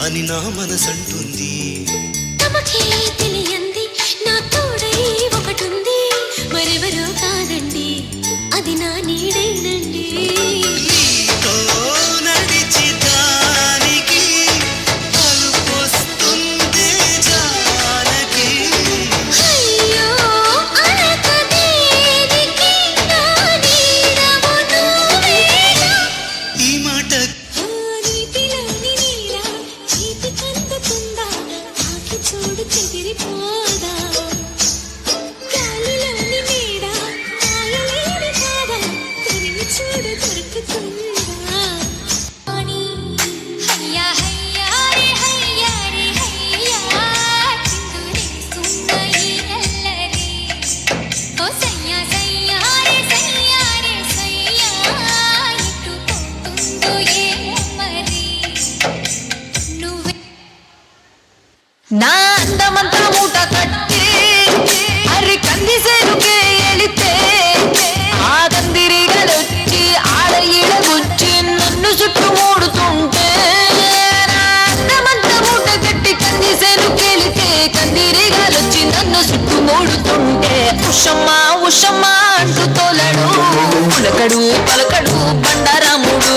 అని నా మనసంటుంది. తమకే తెలియంది నా తోడై ఒకటుంది, మరెవరో కాదండి అది నా నీడేనండి. నా అందమంతా మూట కట్టి అరి కందిసేరుకే ఎలితే ఆ కందిరిగలొచ్చి ఆడ ఈడగొచ్చి నన్ను చుట్టుమూడుతుంటే, నా అందమంతా మూట కట్టి కందిసేరుకే ఎలితే కందిరిగలొచ్చి నన్ను చుట్టుమూడుతుంటే, ఉషమ్మా ఉషమ్మా అంటూ తోలడు పులకడు పలకడు బండారాముడు.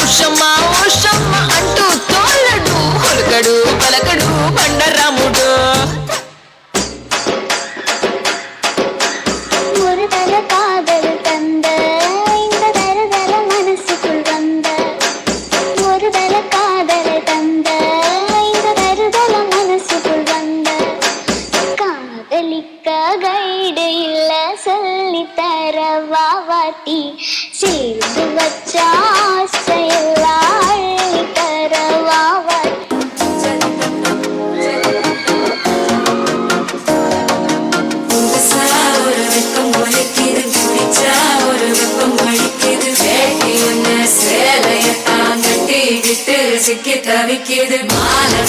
ఉషమ్మా ఉషమ్మా అంటూ తోలడు పులకడు పలకడు బండారాముడు. வாவாட்டி சேர்ந்து வச்சா செயலாழி தர வாவாட்டி. ஒரு வெப்பம் ஒழிக்குது, குடிச்சா ஒரு வெப்பம் ஒழிக்குது, வேட்டி ஒண்ணு சேலைய தாங்கட்டிக்கிட்டு சிக்கி தவிக்குது, மாலை